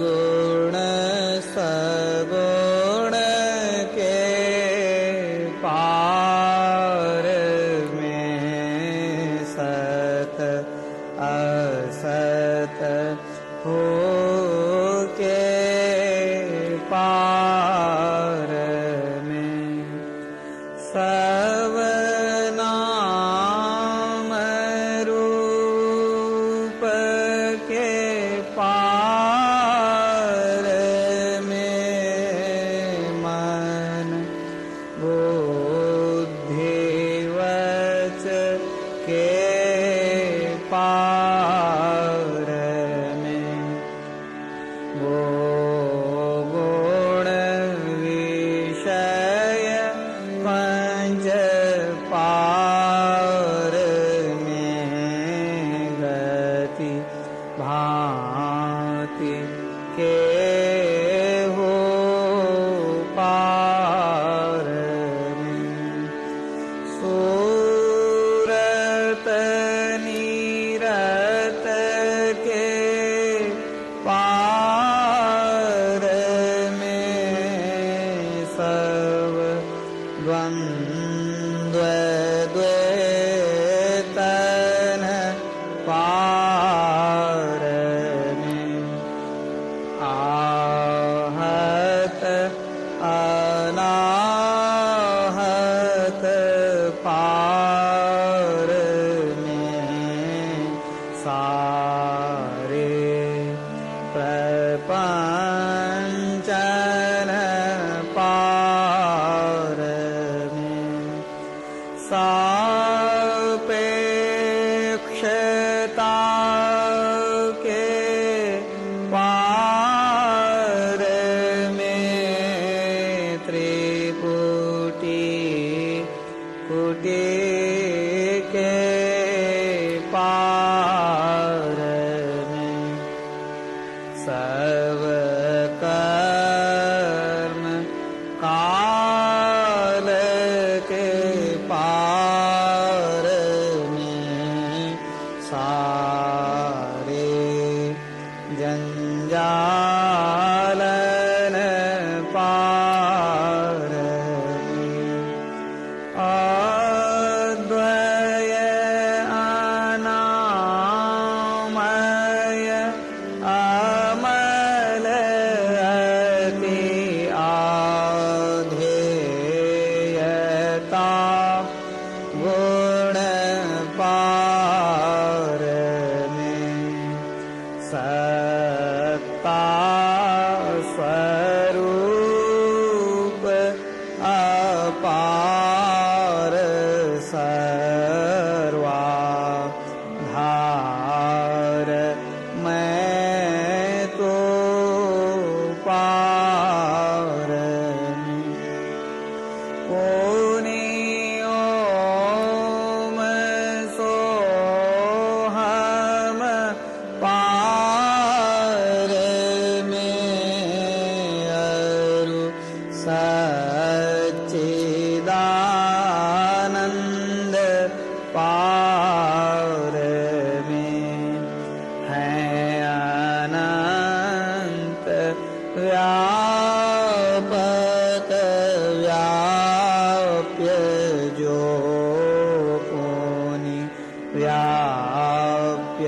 सगुण सगुण के पार में सत असत हो के पार में सब नाम रूप के पार में मन बुद्धि वच के पार में वो गुण विषय पंच पार में गति भांति के हो पार में सूरत नीरत के पार में सब द्वंद्व द्वैतन पार में आहत अनाहत पार में सारे प्रपंचन पार में सापेक्षता के पार में त्रिपुटी कुटी के पार में सब कर्म काल के पार में सारे जंजालन पार में अद्वय अनामय अमल अति आधेयता गुण पार में सत्ता स्वरूप अपार सर्वाधार मैं तो पार में ओम सोहम पार में अरु सच्चिदानंद पार में है अनंत व्यापक व्याप्य जो पुनि व्याप्य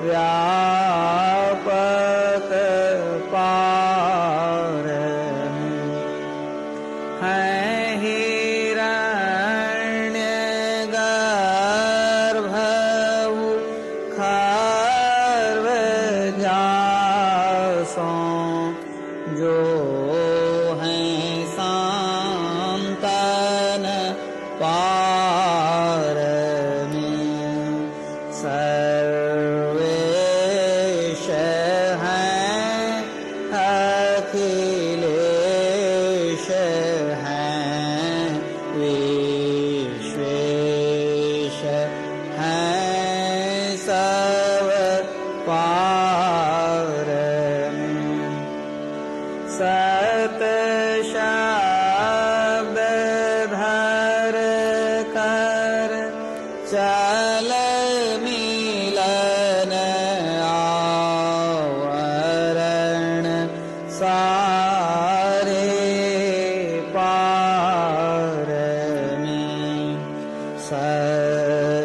व्यापक पार में है हिरण्य गर्भ खर्व जासों जो हैं सांतन पार में सर्वेश हैं अखिलेश हैं विश्वेश हैं सब पार में सत शब्द धर कर चल मिलन आवरण सारे पार में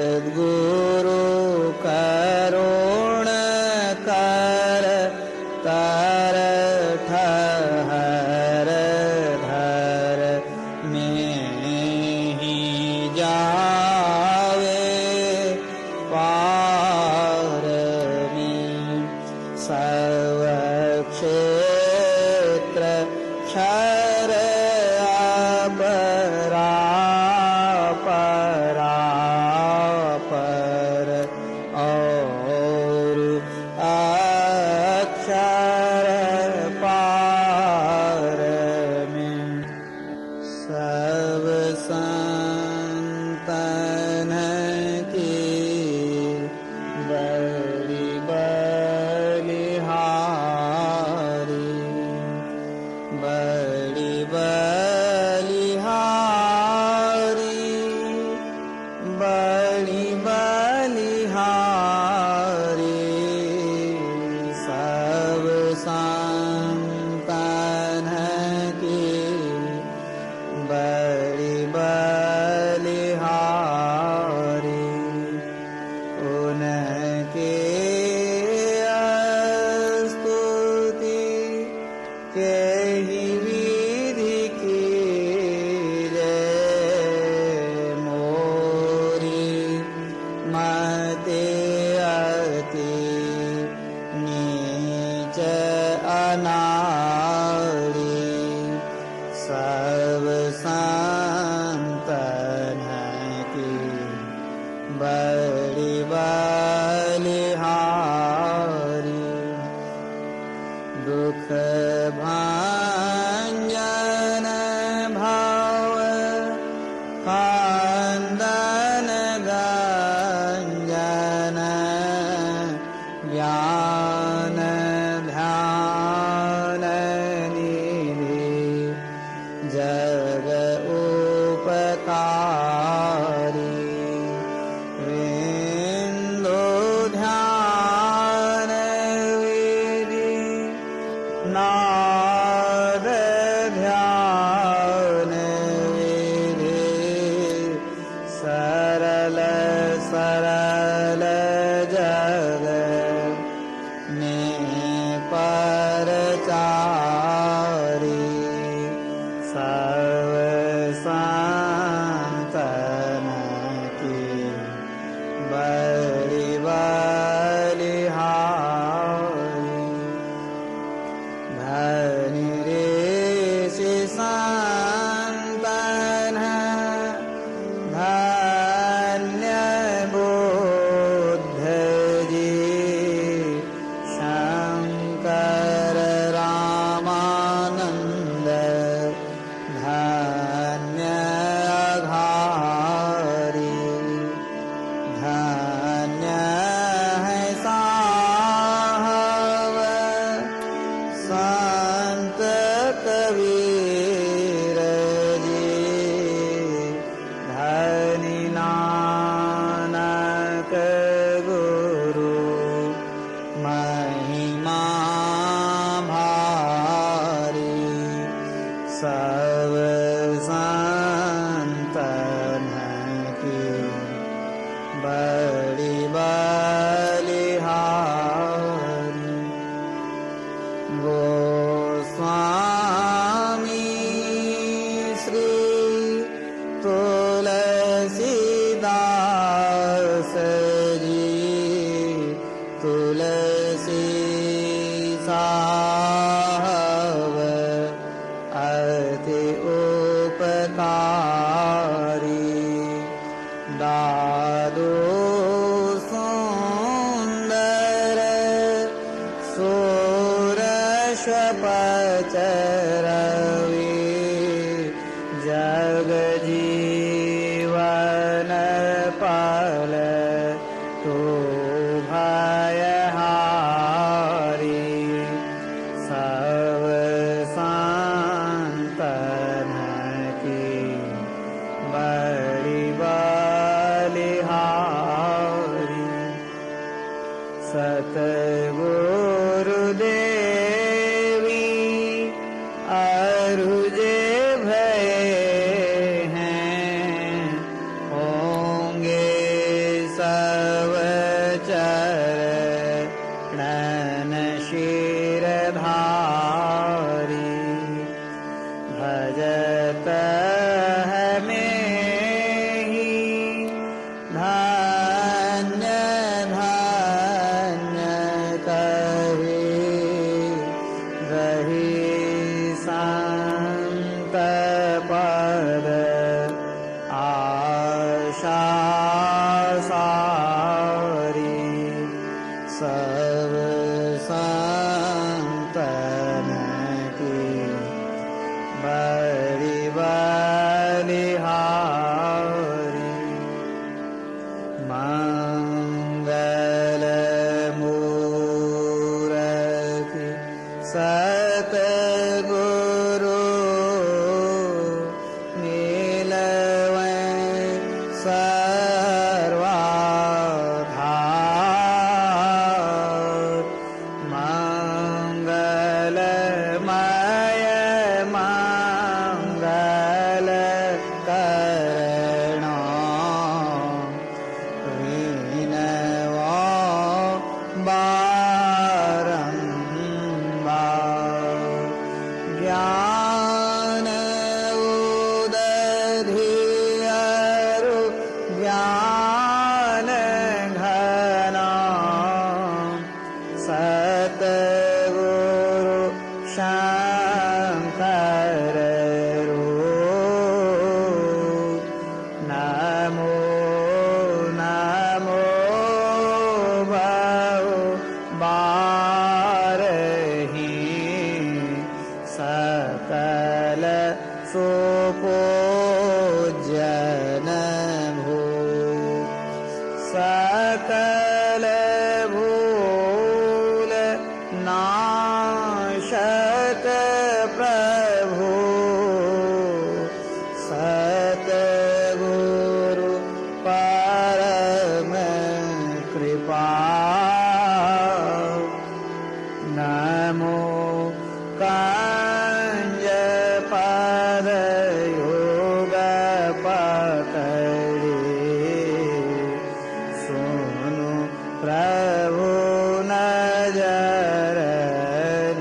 सद्गुरु करुण कर तर ठहर धर में ही जावे पार में सर्व क्षेत्र क्षर अपरा परा पर और अक्षर पार में सब संतन की बड़ी बलिहारी बड़ी बलिहारी बड़ी बलिहारी सब संतन की बड़ी बलिहारी उनके स्तुति के ही विधि की जय मोरी मते अति नीच अनाड़ी सब संतन की बड़ी बलिहारी दुख भांजन भाव खंदन गंजन ज्ञान ध्यान निधि जग उपकारी विंदु ध्यान विधि नाद ध्यान विधि सरल सरल जग में परचारी सर्व संतन की बड़ी बलिहारी धनि ऋषि संतन धन्य बुद्ध जी शंकर रामानंद धन्य अघारी धन्य है साहब संत कबीर जी धनी नानक गुरु महिमा भारी सब संतन की बड़ी बलिहारी गोस्वामी श्री तुलसीदास जी तुलसी साहब अति उपकारी दादू सुंदर सूरशपचरवि जग जीवन पाल तो भयहारी सब संतन की बड़ी बलिहारी सतगुरुदेवी सतगुरु मिलवै सर्वाधार मंगलमय मंगल करणा विनवा बारंबार ज्ञान उदधियरु ज्ञान घना सतगुरु शंकर रूप नमो नमो बहु बारहि सकल सुपूज्यन भू सकल भूल नाशक प्रभु सतगुरु परम कृपा नमो कंज पद योग पकड़े सुनु प्रभु नजर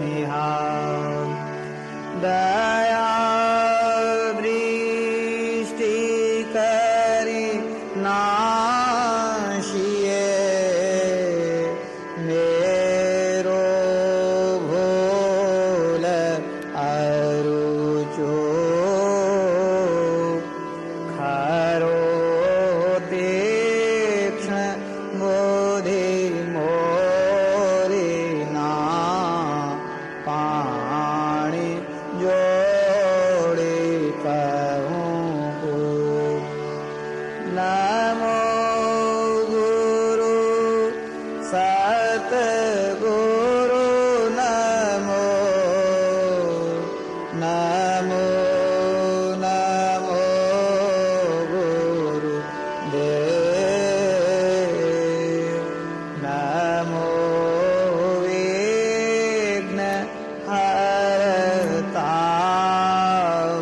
निहार दया दृष्टि करी नाशिए मेरो भूल अरुचो खरो तीक्ष्ण बुद्धि मोरी ना पाणी जोड़ी कहूँ को नमो गुरु सतगुरु नमो नमो नमो गुरु देव नमो विघ्न हरता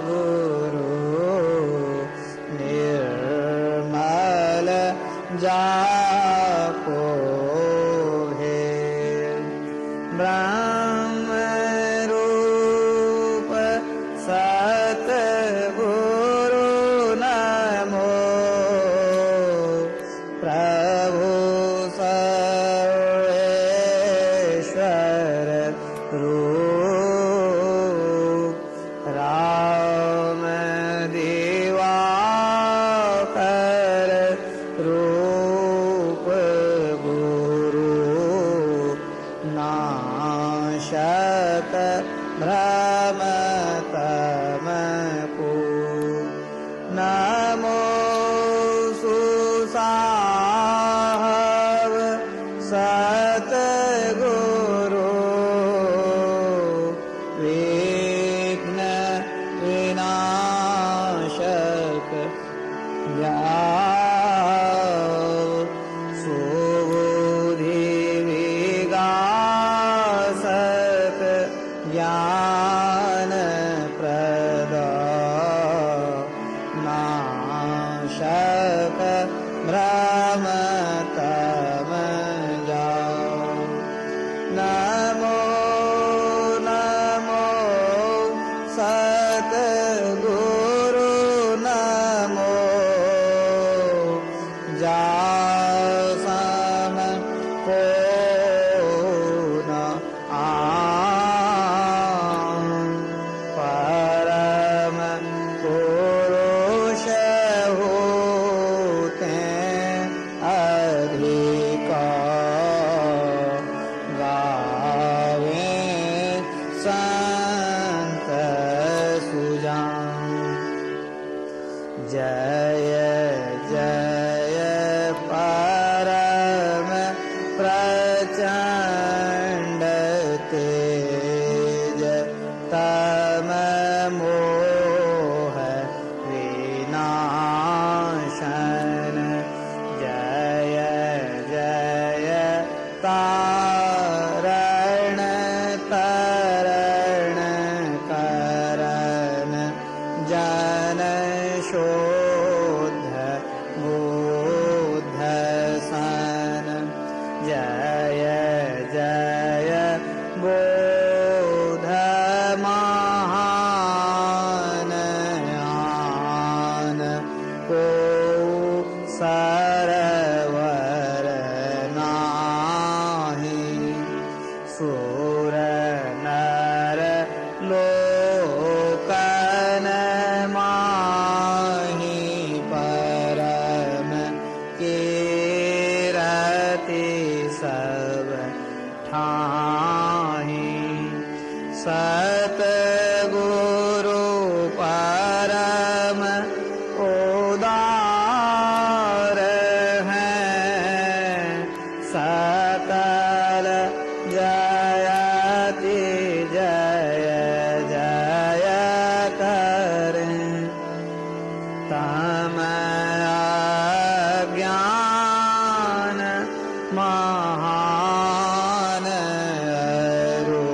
गुरु निर्मल जापो है ब्रह्म रूप सतगुरु नमो प्रभु सर्वेश्वर रूप राम दिवाकर रूप गुरु नाशक भ्रम तम को नमो सुसाहब सतगुरु विघ्न विनाशक सुबुद्धि विगासक ज्ञान प्रदा नाशक भ्रम तम जाओ नमो नमो सतगुरु नमो जासम को न परम पुरुष होते अधिकार गावे संत सुजान जय जय परम प्रचंड तेज सतगुरु परम उदार हैं, सकल जयति जय जय करें। तम अज्ञान महान अरु,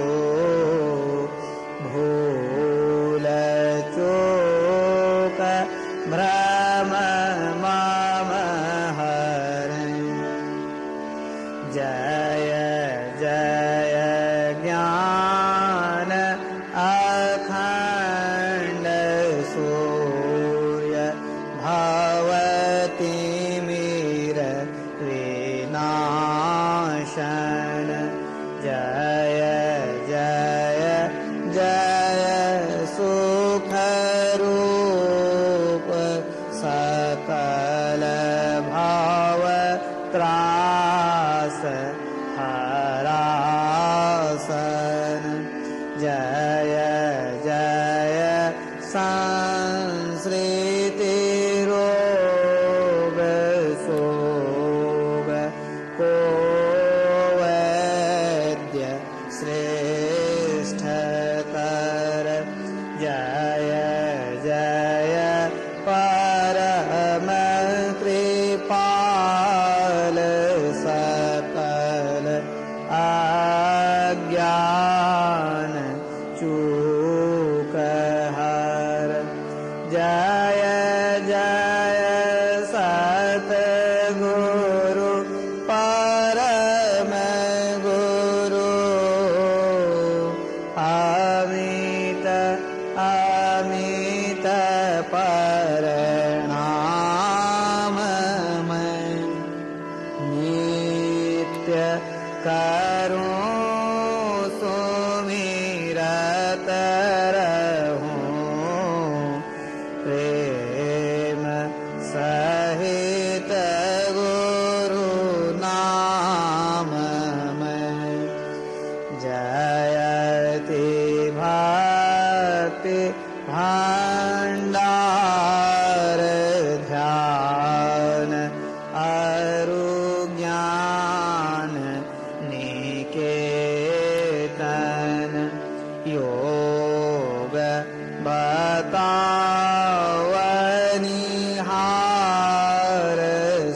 भूल चूक भ्रम मम हरें। जय जय ज्ञान अखंड सूर्य, भवति मीर विनाशन। जय जय जय सुख रूप, सकल भाव त्रास हरासन। जय जय संसृति रोग शोग, को वैद्य श्रेष्ठ कर। जय जय परम कृपाल, सकल अज्ञान चूक हर। जय जय सतगुरु परम गुरु, अमित अमित परिणाममय। नित्य करूं सुमिरत रहूं, प्रेम सहित गुरु नाम में। जयति भक्ति भंडार, ध्यान अरु ज्ञान निकेतन। योग बतावनिहार,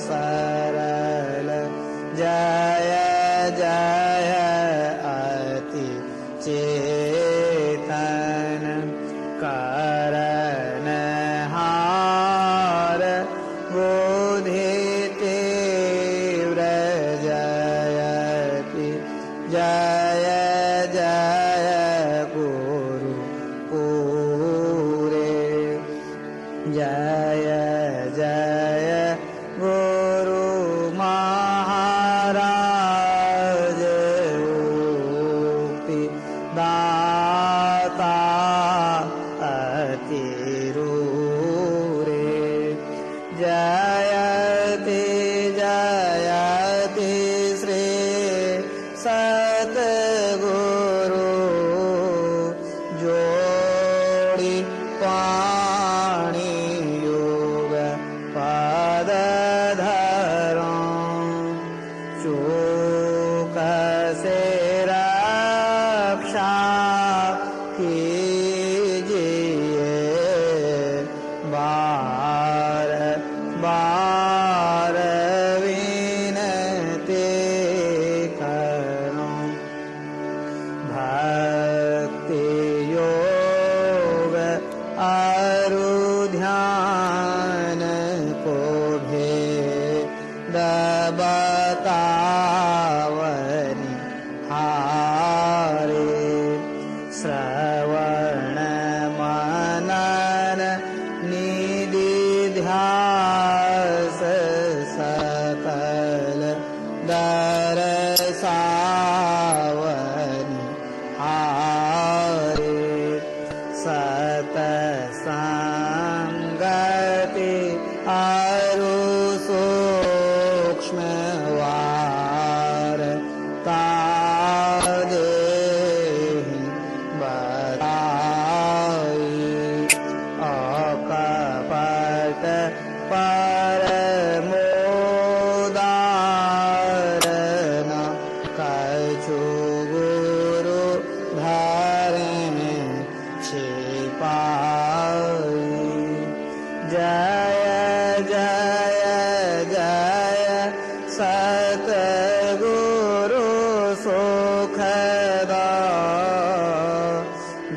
सरल जय जय अति चेतन। करणहार बुद्धि तीव्र, जयति जय जय गुरु पूरे। जय जय गुरु महाराज, उक्ति दाता अति रूरे। जयति जयति श्री सतगुरु, जोड़ी पाणि युग पद धरों। चूक से रक्षा कीजिए, बार बार विनती करूं। भक्ति योग अरु ध्यान को भेद बतावनि हारे। श्रवण मनन निधिध्यास, सकल दरसावनि हारे। सतसंगति अरु सूक्ष्म वार, तादेहि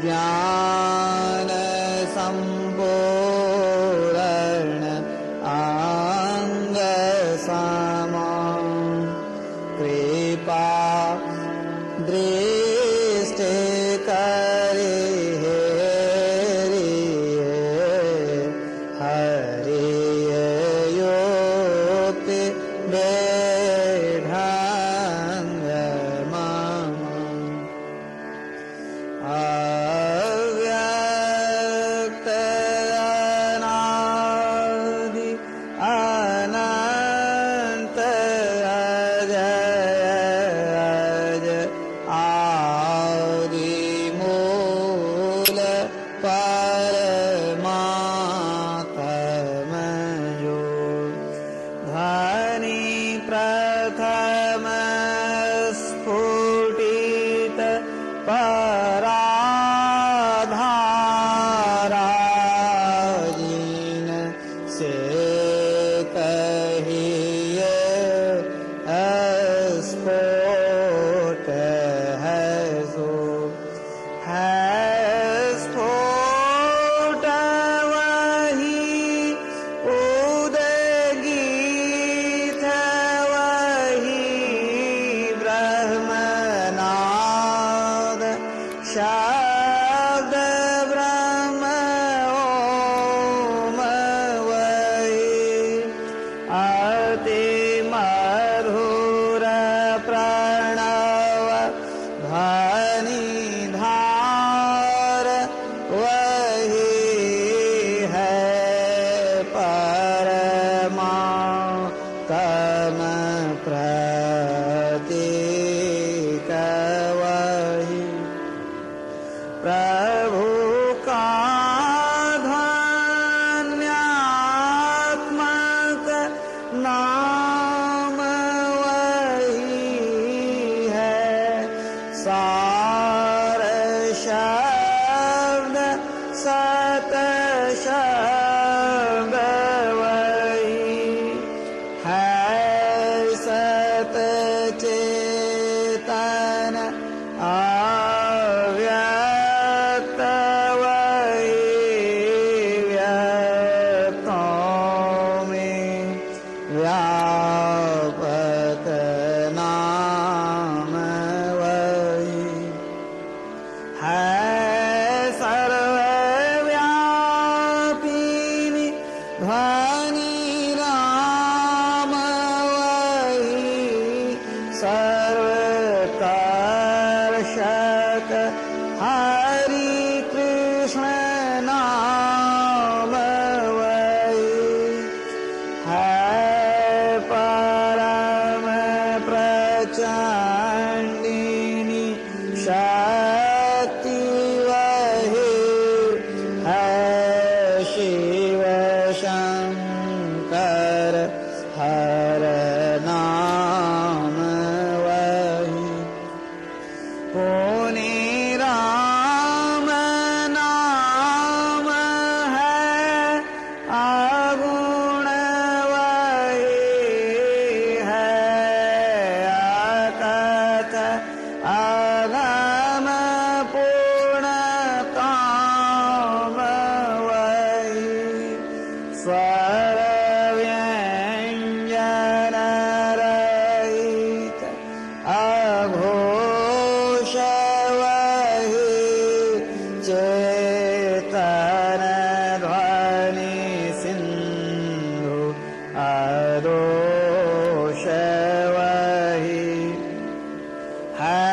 ज्ञान संपूर्ण अंग समा कृपा दृष्टि करे हरि योक्ति बेढंग मम अव्यक्त अनादि अनंत अजय आदि मूल परमात्म जो धनी प्रथम स्फुटित पराधाराजीन से कहिए स्फोट है सो है स्फोट वही उदगीत वही ब्रह्मनाद शब्द ब्रह्म ओम वही अति मधुर प्रणव ध्वनि धार वही है परमात्म प्रतीक वही प्रभु का ध्यानात्मक नाम वही है सार शब्द सत शब्द वही है सत चेतन अव्यक्त वही व्यक्तों में व्यापक नाम वही है सर्वव्यापिनी ध्वनि राम वही सर्वकर्षक हरि कृष्ण नाम वही है परम प्रचंडिनी शक्ति वही है शिव शंकर हर नाम वही पुनि राम नाम है अगुण वही है अकथ अगम पूर्ण काम वही स्वर व्यंजन रहित अघोष वही चेतन ध्वनि सिंधु अदोष वही है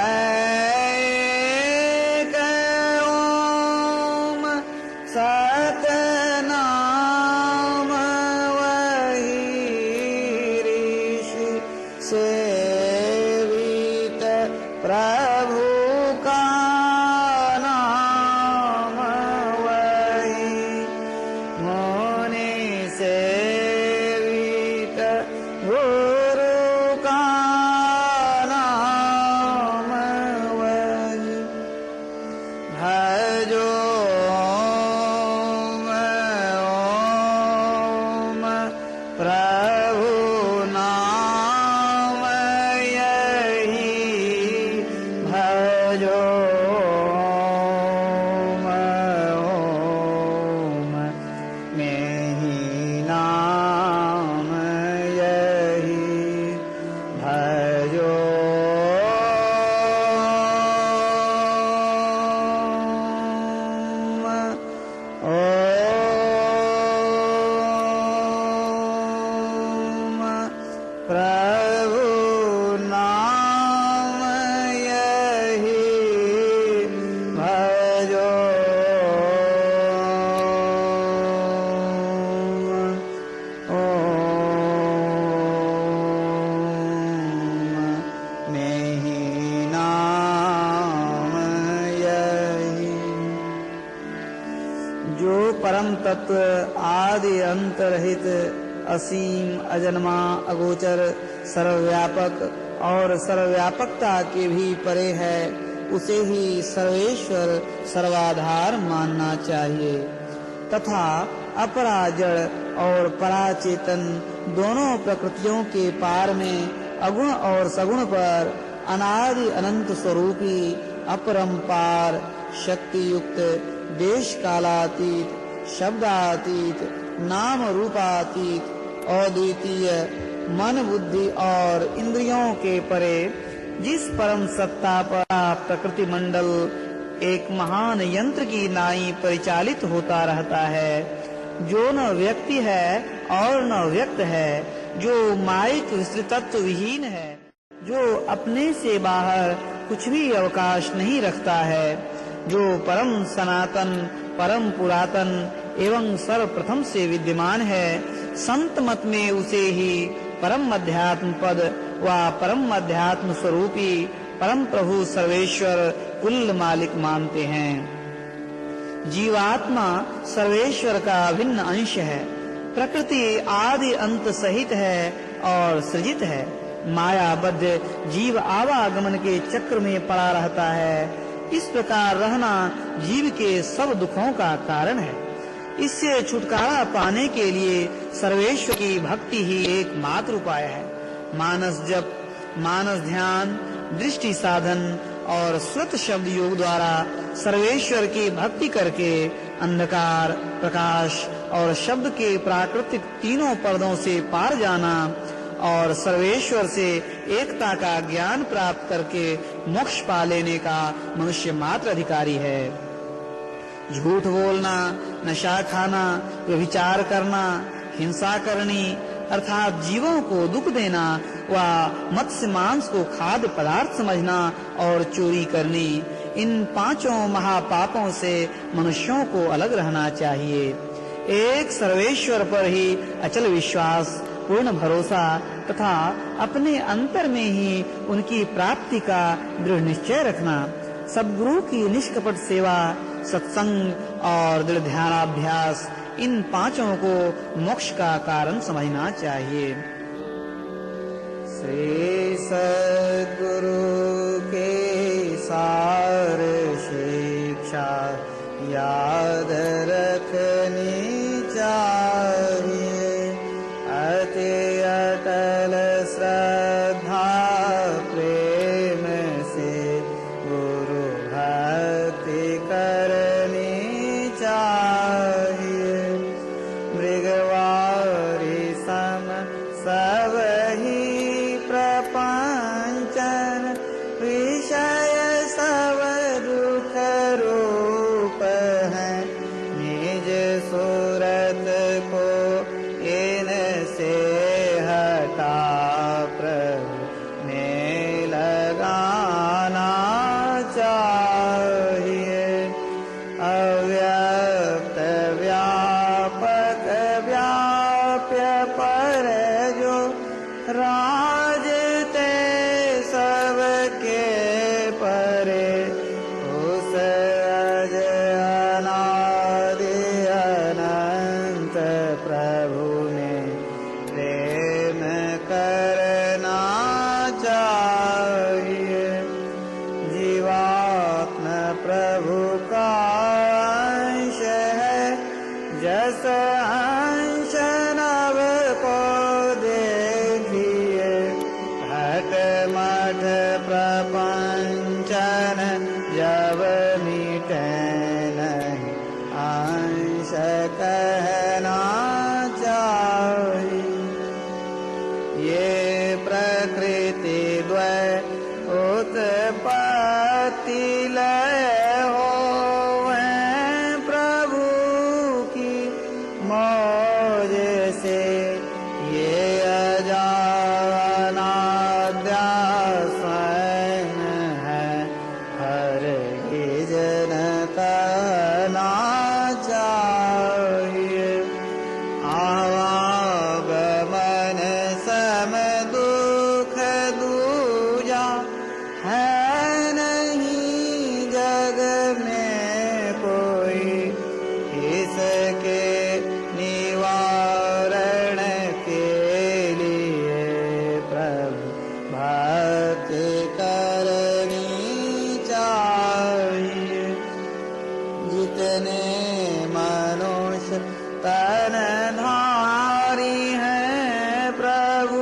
एक ओम सतनाम वही ऋषि सेवित प्रभु का नाम वही मुनि सेवित गुरु का नाम वही भजो ओम प्रभु नाम यही भजो जो परम तत्व आदि अंत रहित असीम अजन्मा अगोचर सर्वव्यापक और सर्वव्यापकता के भी परे है, उसे ही सर्वेश्वर सर्वाधार मानना चाहिए। तथा अपरा जड़ और पराचेतन दोनों प्रकृतियों के पार में अगुण और सगुण पर अनादि अनंत स्वरूपी अपरंपार शक्ति युक्त देश कालातीत शब्दातीत नाम रूपातीत अद्वितीय मन बुद्धि और इंद्रियों के परे जिस परम सत्ता पर प्रकृति मंडल एक महान यंत्र की नाई परिचालित होता रहता है, जो न व्यक्ति है और न व्यक्त है, जो माइक विस्तृतत्व विहीन है, जो अपने से बाहर कुछ भी अवकाश नहीं रखता है, जो परम सनातन परम पुरातन एवं सर्वप्रथम से विद्यमान है, संत मत में उसे ही परम अध्यात्म पद व परम अध्यात्म स्वरूपी परम प्रभु सर्वेश्वर कुल मालिक मानते हैं। जीवात्मा सर्वेश्वर का भिन्न अंश है, प्रकृति आदि अंत सहित है और सृजित है। मायाबद्ध जीव आवागमन के चक्र में पड़ा रहता है। इस प्रकार रहना जीव के सब दुखों का कारण है। इससे छुटकारा पाने के लिए सर्वेश्वर की भक्ति ही एकमात्र उपाय है। मानस जप, मानस ध्यान, दृष्टि साधन और श्रुत शब्द योग द्वारा सर्वेश्वर की भक्ति करके अंधकार, प्रकाश और शब्द के प्राकृतिक तीनों पर्दों से पार जाना और सर्वेश्वर से एकता का ज्ञान प्राप्त करके मोक्ष पा लेने का मनुष्य मात्र अधिकारी है। झूठ बोलना, नशा खाना, व्यभिचार करना, हिंसा करनी अर्थात जीवों को दुख देना व मत्स्य मांस को खाद्य पदार्थ समझना और चोरी करनी, इन पांचों महापापों से मनुष्यों को अलग रहना चाहिए। एक सर्वेश्वर पर ही अचल विश्वास, पूर्ण भरोसा तथा अपने अंतर में ही उनकी प्राप्ति का दृढ़ निश्चय रखना, सद्गुरु की निष्कपट सेवा, सत्संग और दृढ़ ध्यानाभ्यास, इन पांचों को मोक्ष का कारण समझना चाहिए। श्री सद्गुरु के सार शिक्षा याद रखनी चाहिए। अति अटल श्रद्धा प्रेम से गुरु भक्ति करनी चाहिए। मृगवारी सम सब ही प्रपंचन, विषय सब दुख रूप है। निज सूरत को इनसे हटा प्रभु में लगाना चाहिए। अव्यक्त व्यापक व्याप्य पर जो राजते सबके परे, उस अज अनादि अनंत प्रभु में प्रेम करना चाहिए। जीवात्मा प्रभु का अंश है, जस अंश नभ को देखिए। हट मठ प्रपंचन जब मिटे नहीं, अंश कहना चाहिए। ये प्रकृति द्वय उत्पत्ति लय होवें प्रभु की मौज से। ये अजानाद्या स्वयं है, हर ही जनता जितने मनुष्य तन धारी हैं प्रभु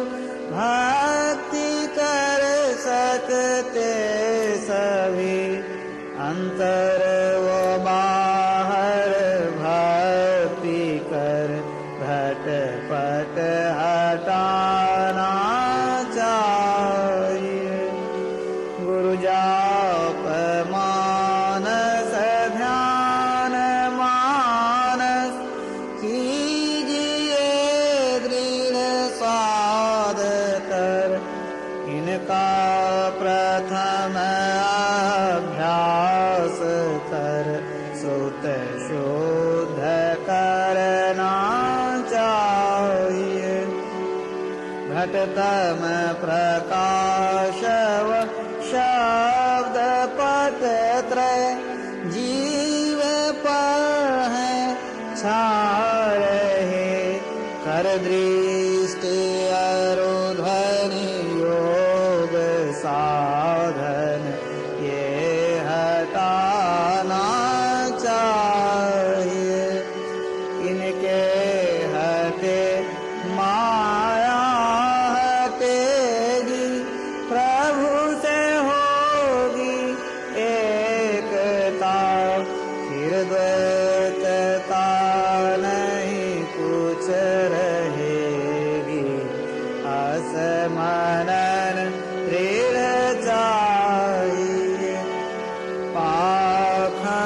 भक्ति कर सकते सभी, अंतर व बाहर भक्ति कर घटपट हटाना चाहिए। गुरु जाप मानस ध्यान मानस कीजिए दृढ़ साध कर, इनका प्रथम अभ्यास कर सुत शुद्ध करना चाहिए। घटतम प्रकाश व शब्द पट त्रय जीव पर है छा रहे, कर दृष्टि अरुध्वनि योग साधन ये हटाना चाहिए। इनके हटे माया हटेगी, प्रभु से होगी एकता, फिर द्वैतता नहीं कुछ रहेगी। असमनन दृढ़ चाहिए, पाखंड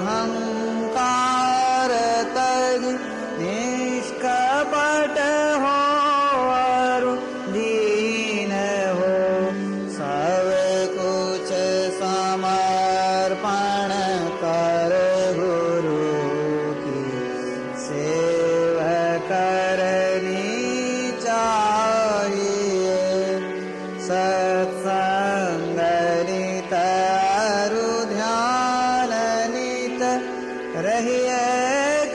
अरुहंकार तज निष्कपट हो अरु दीन हो, सब कुछ समर्पण कर गुरु की सेवा करनी चाहिए। सत्संग नित अरु ध्यान नित रहिए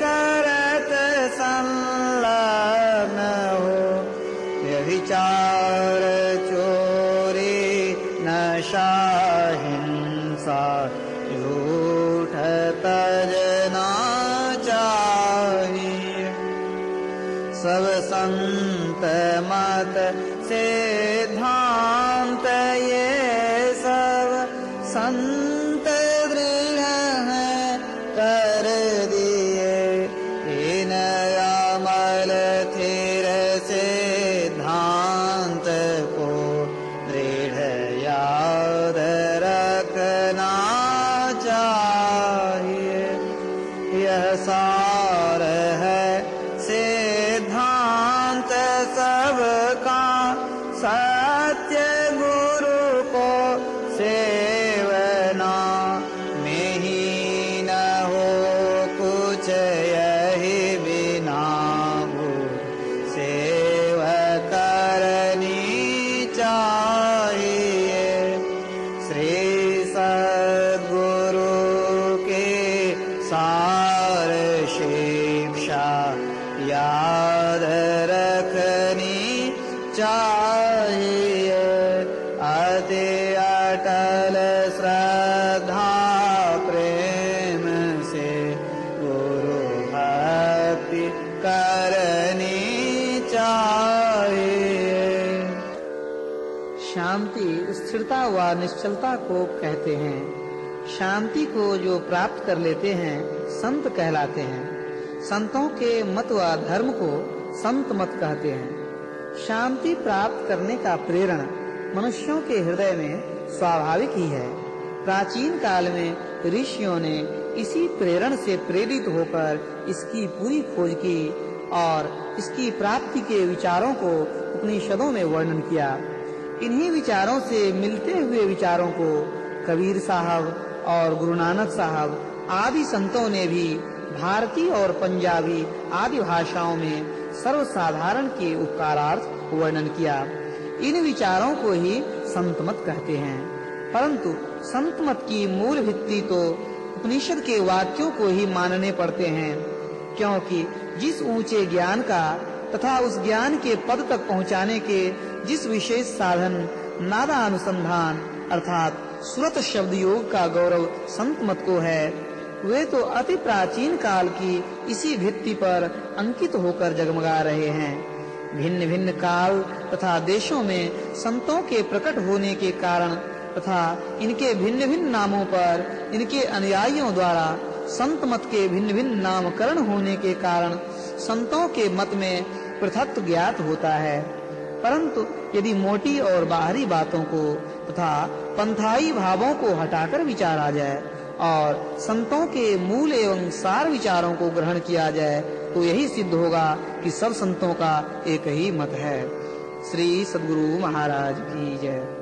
करत संलग्न हो, व्यभिचार चोरी नशा हिंसा झूठ तजना चाहिए। सब संत मत सिद्धांत ये सब संत दृढ़ हैं कर दिए, इन अमल थिर सिद्धांत को दृढ़ याद रखना चाहिए। यह सार है सिद्धांत सबका, सत्य गुरु को सेवना में ही न हो कुछ, यही बिना भूल सेवा करनी चाहिए। श्री सद्गुरु के सार शिक्षा याद रखनी चाहिए। अति अटल श्रद्धा प्रेम से गुरु भक्ति करनी चाहिए। शांति स्थिरता व निश्चलता को कहते हैं। शांति को जो प्राप्त कर लेते हैं संत कहलाते हैं। संतों के मत व धर्म को संत मत कहते हैं। शांति प्राप्त करने का प्रेरण मनुष्यों के हृदय में स्वाभाविक ही है। प्राचीन काल में ऋषियों ने इसी प्रेरण से प्रेरित होकर इसकी पूरी खोज की और इसकी प्राप्ति के विचारों को उपनिषदों में वर्णन किया। इन्हीं विचारों से मिलते हुए विचारों को कबीर साहब और गुरु नानक साहब आदि संतों ने भी भारतीय और पंजाबी आदि भाषाओं में सर्वसाधारण के उपकारार्थ वर्णन किया। इन विचारों को ही संतमत कहते हैं। परंतु संतमत की मूल भित्ति तो उपनिषद के वाक्यों को ही मानने पड़ते हैं, क्योंकि जिस ऊंचे ज्ञान का तथा उस ज्ञान के पद तक पहुंचाने के जिस विशेष साधन नादा अनुसंधान अर्थात सुरत शब्द योग का गौरव संत मत को है। वे तो अति प्राचीन काल की इसी भित्ति पर अंकित होकर जगमगा रहे हैं। भिन्न भिन्न काल तथा देशों में संतों के प्रकट होने के कारण तथा इनके भिन्न भिन्न नामों पर इनके अनुयायियों द्वारा संत मत के भिन्न भिन्न नामकरण होने के कारण संतों के मत में पृथक्त्व ज्ञात होता है। परंतु यदि मोटी और बाहरी बातों को तथा पंथाई भावों को हटाकर विचारा जाए और संतों के मूल एवं सार विचारों को ग्रहण किया जाए तो यही सिद्ध होगा कि सब संतों का एक ही मत है। श्री सद्गुरु महाराज की जय।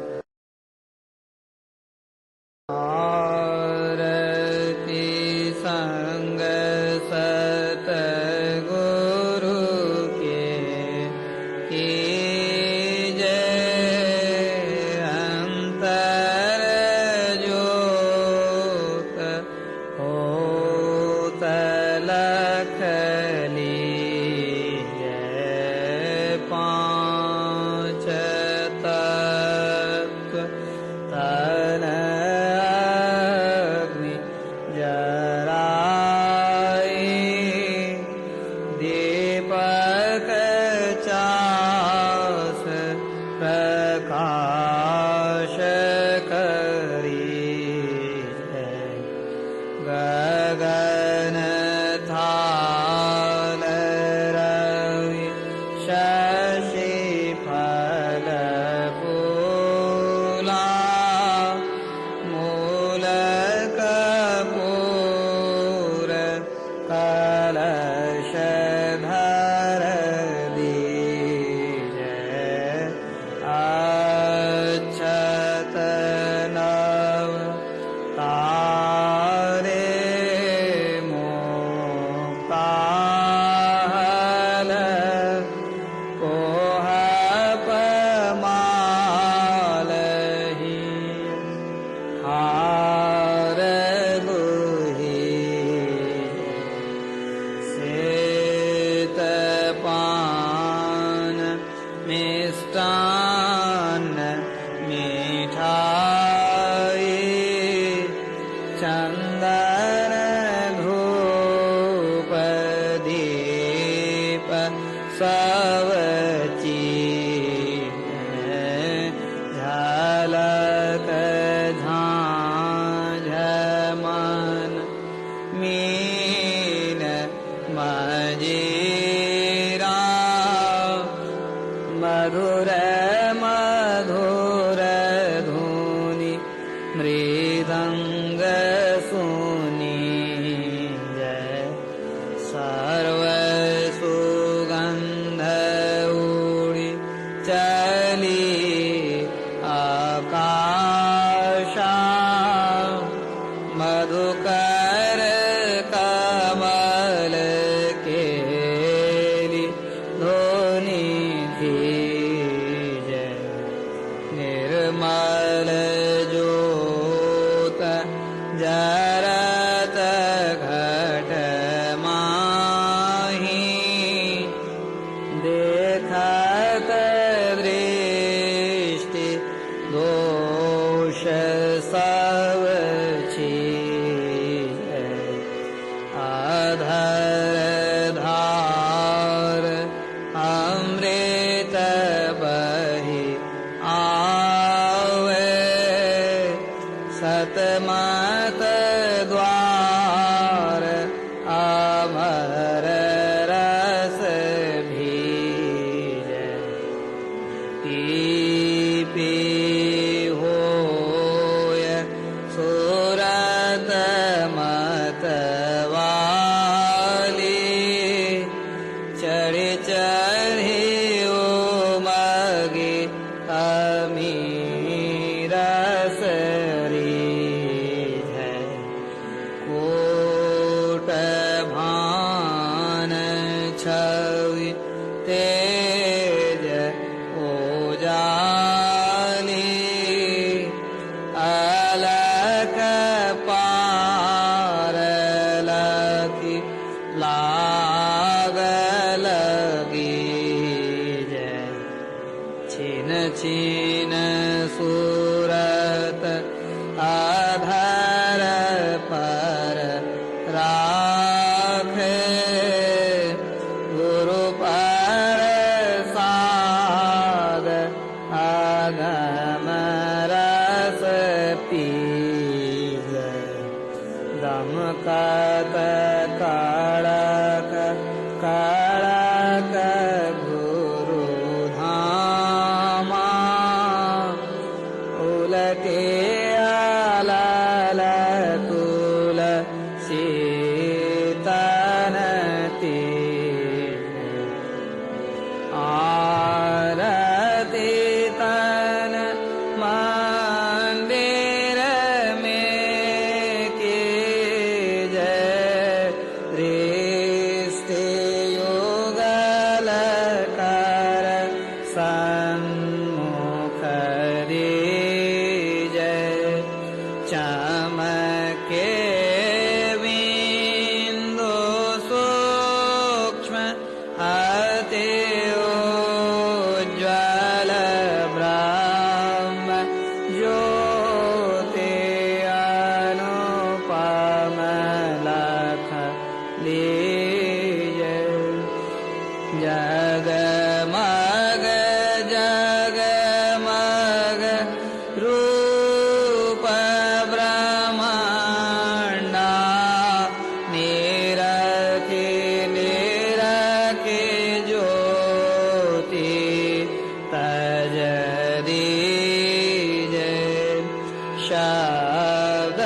रमकत काड़क काड़क गुरु धामा उलटे आलाल तुल शीतन आरती तन मंदिर में की जय दृष्टि युगल कर सन्मुख जय चमके बिंदु सूक्ष्म अति उज्ज्वल ब्रह्म ज्योति अनुपम लख लीजय जगमग जगमग रूप ब्रह्मांडा निरखी निरखी ज्योति तज दीजय शब्द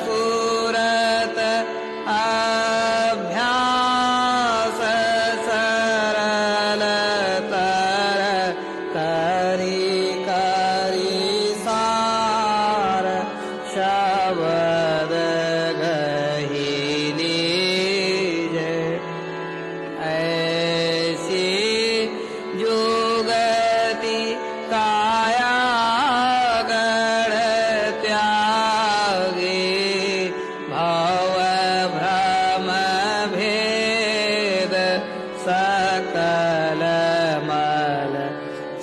सूरत अभ्यास सरलतर करी करी सार शब्द गही लीजय ऐसी जुगति काया गढ़ त्यागी भव भ्रम भेद सकल मल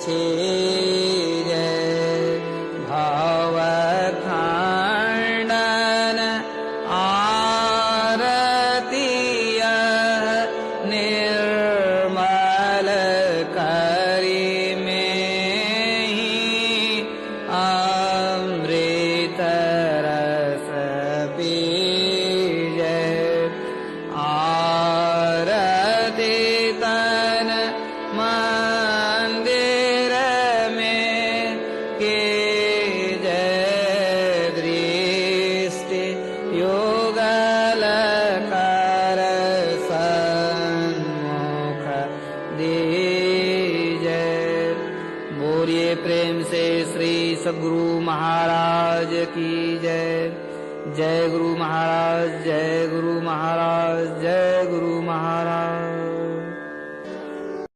छीजय भव खंडन आरतीय निर्मल करी में ही अमृत रस पीजय आरती तन मंदिर में के जय दृष्टि युगल कर सन्मुख दीजय बोलिए प्रेम से श्री सद्गुरु महाराज की जय। जय गुरु महाराज, जय गुरु महाराज।